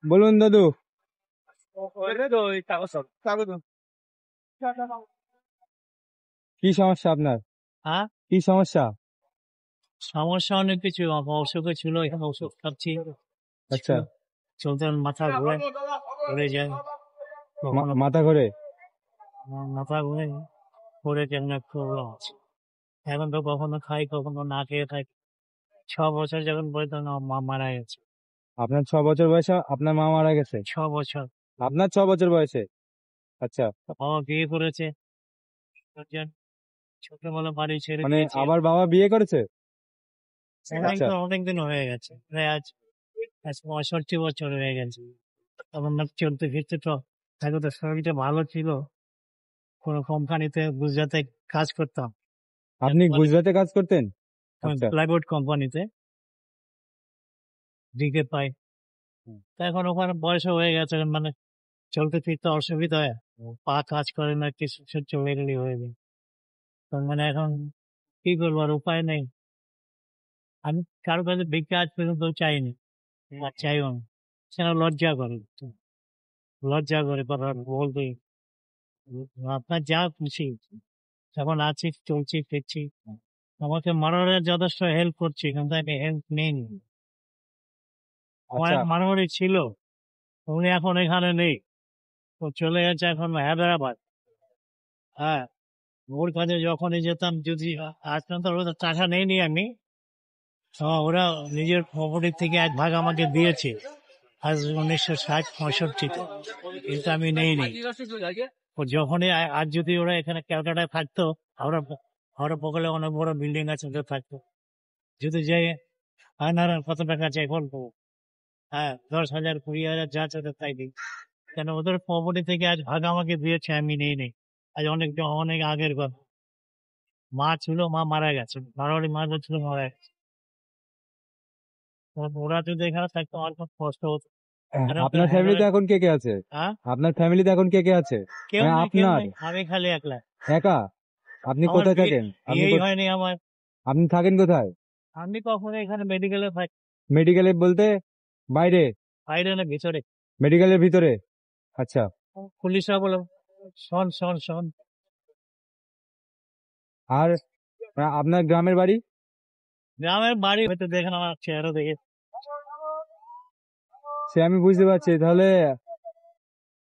বলুন দাদু, কি সমস্যা আপনার? হ্যাঁ, কি সমস্যা? সমস্যা অনেক কিছু। আমার অসুখে ছিল, এখানে ওষুধ খাচ্ছি। আচ্ছা, চলতে মাথা ঘুরে ঘুরে যায়, কখনো মাথা ঘোরে। মাথা ঘুরে ঘুরে কেমন প্রবলেম আছে। এখন তো কখনো খাই, কখনো না খেয়ে থাকি। 6 বছর যখন বলতো না, মা মারা গেছে। আপনার 6 বছর বয়সে আপনার মা মারা গেছে? 6 বছর। আপনার 6 বছর বয়সে? আচ্ছা, বাবা বিয়ে করেছে, একজন ছোটবেলা বাড়ি ছেড়ে মানে দিয়েছে। আবার বাবা বিয়ে করেছে? আচ্ছা, তো অনেকদিন হয়ে গেছে, প্রায় আজ আজ 65 বছর হয়ে গেছে। তখন না চলতে ফিরতে তো এখন তো শরীরটা ভালো ছিল। কোনো কোম্পানিতে গুজরাটে কাজ করতাম, আপনি গুজরাটে কাজ করতেন? আচ্ছা, প্লাইবোর্ড কোম্পানিতে, দিকে পাই। তা এখন ওখানে বয়স হয়ে গেছে, মানে চলতে ফিরতে অসুবিধা হয়, পা কাজ করে না, কিছু চলে গেলে হয়ে যায়। তো মানে এখন কি করবো, আর উপায় নেই। আমি কারো কাছে ভিক্ষা আজ পর্যন্ত চাইনি, আর চাইও না। সেটা লজ্জা করে, লজ্জা করে কথা বলতে। আপনার যা খুশি, এখন আছি, চলছি ফিরছি। আমাকে মানবের যথেষ্ট হেল্প করছি, কিন্তু আমি হেল্প নেইনি। আমার আচ্ছা, এক মানবরী ছিল, উনি এখন এখানে নেই, ও চলে গেছে এখন হায়দ্রাবাদ। হ্যাঁ, ওর কাছে যখনই যেতাম, যদি আজ পর্যন্ত ওদের টাকা নেইনি আমি, ওরা নিজের প্রপার্টি থেকে 1 ভাগ আমাকে দিয়েছে, আজ 1960-65-তে, কিন্তু আমি নেইনি। ও যখনই আজ যদি ওরা এখানে ক্যালকাটায় থাকতো, আমরা আমরা বগলে অনেক বড় বিল্ডিং আছে, ওদের থাকতো। যদি যাই, আয়নার কত টাকা চাই বলবো, হ্যাঁ, 10,000 20,000 যা চাইতে তাই দিই। কেন, ওদের প্রপার্টি থেকে আজ ভাগ আমাকে দিয়েছে, আমি নেই। আজ অনেক অনেক আগের কথা। মা ছিল, মা মারা গেছে, বারোয়ারি মা যে ছিল মারা গেছে। ওরা যদি এখানে থাকতো আমার খুব কষ্ট হতো। আর আপনার ফ্যামিলিতে এখন কে কে আছে? হ্যাঁ, আপনার ফ্যামিলিতে এখন কে কে আছে? কেউ মানে নেই, কেউ আপনার নেই, আমি খালি একলা। একা? আপনি আমার কোথায় থাকেন? বিয়েই হয়নি আমার। আপনি থাকেন কোথায়? আমি কখনো এখানে মেডিকেলে থাকি। মেডিকেলে বলতে বাইরে? বাইরে না, ভিতরে। মেডিকেলের ভিতরে? আচ্ছা। পুলিশরা বলো, শোন শোন শোন। আর আপনার গ্রামের বাড়ি? গ্রামের বাড়ি হয়তো দেখেন আমার চেহারা দেখে। সে আমি বুঝতে পারছি। তাহলে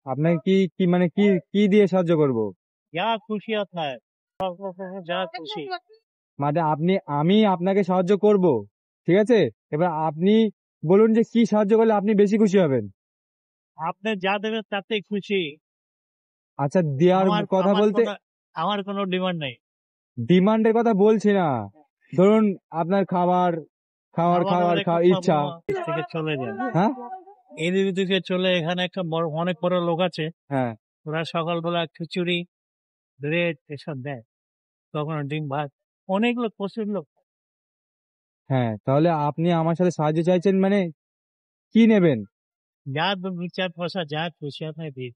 আপনাকে কি কি মানে কি কি দিয়ে সাহায্য করব? যা খুশি আপনার, যা খুশি। মানে আমি আপনাকে সাহায্য করব, ঠিক আছে? এবার আপনি বলুন যে কি সাহায্য করলে আপনি বেশি খুশি হবেন। আপনি যা দেবেন তাতেই খুশি। আচ্ছা, দেওয়ার আমার কথা আমার বলতে কোনো আমার কোনো ডিমান্ড নেই। ডিমান্ডের কথা বলছি না। ধরুন আপনার খাবার খাওয়ার খাবার খাওয়ার হলে খুব খাওয়ার ইচ্ছা। থেকে চলে যায়, হ্যাঁ, এদিকে দিকে চলে। এখানে একটা বড়, অনেক বড় লোক আছে, হ্যাঁ, ওরা সকালবেলা খিচুড়ি, ব্রেড এসব দেয়, কখনো ডিম ভাত। অনেক লোক, প্রচুর লোক। হ্যাঁ। তাহলে আপনি আমার সাথে সাহায্য চাইছেন, মানে কি নেবেন? যা 2-4 পয়সা যা খুশি আপনি দিন।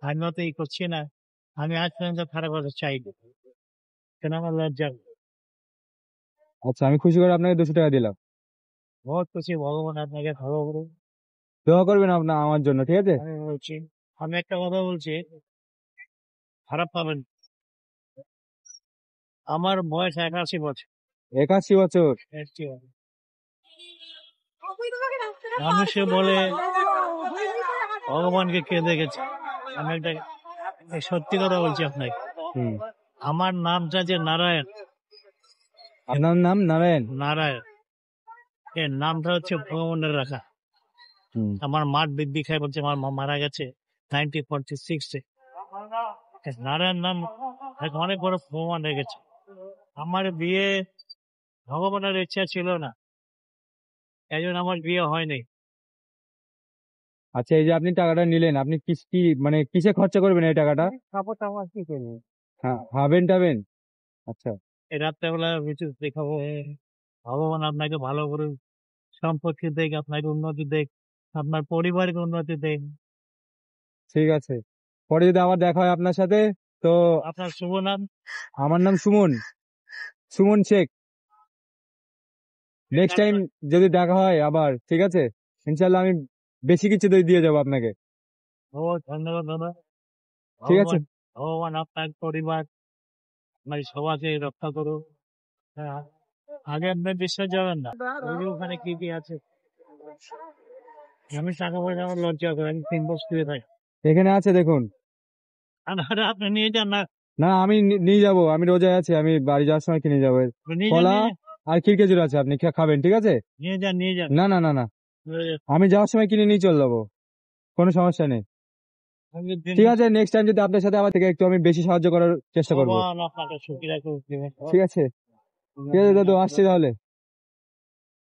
আমি তো এই করছি না, আমি আজ পর্যন্ত খারাপ কথা চাইনি, কেন আমার লজ্জা করে। আচ্ছা, আমি খুশি করে আপনাকে 200 টাকা দিলাম। বহুত খুশি, ভগবান আপনাকে ভালো করুন। দোয়া করবেন আপনার আমার জন্য, ঠিক আছে? আমি বলছি, আমি একটা কথা বলছি, খারাপ পাবেন। আমার বয়স 81 বছর। 81 বছর? মানুষে বলে ভগবানকে কে দেখেছে, আমি একটা সত্যি কথা বলছি আপনাকে। হুম। আমার নামটা যে নারায়ণ, আপনার নাম নারায়ণ? নারায়ণ, এর নামটা হচ্ছে ভগবানের রাখা। হুম। আমার মাঠ বৃদ্ধি খায় বলছে, আমার মা মারা গেছে 1946-এ। নারায়ণ নাম অনেক বড় ভগবান রেখেছে। আমার বিয়ে ভগবানের ইচ্ছা ছিল না, এই জন্য আমার বিয়ে হয়নি। আচ্ছা, এই যে আপনি টাকাটা নিলেন, আপনি কি মানে কিসে খরচা করবেন এই টাকাটা? খাবো তো আমার কি করবো, হ্যাঁ, খাবেন টাবেন? আচ্ছা। এই রাত্রেবেলা কিছু দেখাবো। ভগবান আপনাকে ভালো করে সম্পত্তি দেখ, আপনাকে উন্নতি দেখ, আপনার পরিবারকে উন্নতি দেখ। ঠিক আছে, পরে যদি আবার দেখা হয় আপনার সাথে, তো। আপনার শুভ নাম? আমার নাম সুমন, সুমন শেখ। নেক্সট টাইম যদি দেখা হয় আবার, ঠিক আছে, ইনশাল্লাহ আমি বেশি কিছু দিয়ে যাবো আপনাকে। ও ধন্যবাদ দাদা। ঠিক আছে। ভগবান আপনার পরিবার মানে সবাইকে রক্ষা করো। হ্যাঁ, আগে আপনি বিশ্বাস যাবেন না, ওই যে ওখানে কি কি আছে। আমি টাকা পয়সা আমার লজ্জা করে, আমি 3 বছর শুয়ে থাকি। এখানে আছে দেখুন। আপনি নিয়ে যান না, না আমি নিয়ে যাবো, আমি রোজায় আছি, আমি বাড়ি যাওয়ার সময় কিনে যাবো। নিয়ে যান, কলা নিয়ে যান, আর খিরখেজুর আছে, আপনি খাবেন, ঠিক আছে? নিয়ে যান, নিয়ে যান। না না না না, আমি যাওয়ার সময় কিনে নিয়ে চলে যাবো, কোনো সমস্যা নেই। ঠিক আছে, নেক্সট টাইম যদি আপনার সাথে আবার থেকে একটু আমি বেশি সাহায্য করার চেষ্টা করবো। ভগবান আপনাকে সুখী রাখুক। ঠিক আছে, ঠিক আছে দাদু, আসছি তাহলে।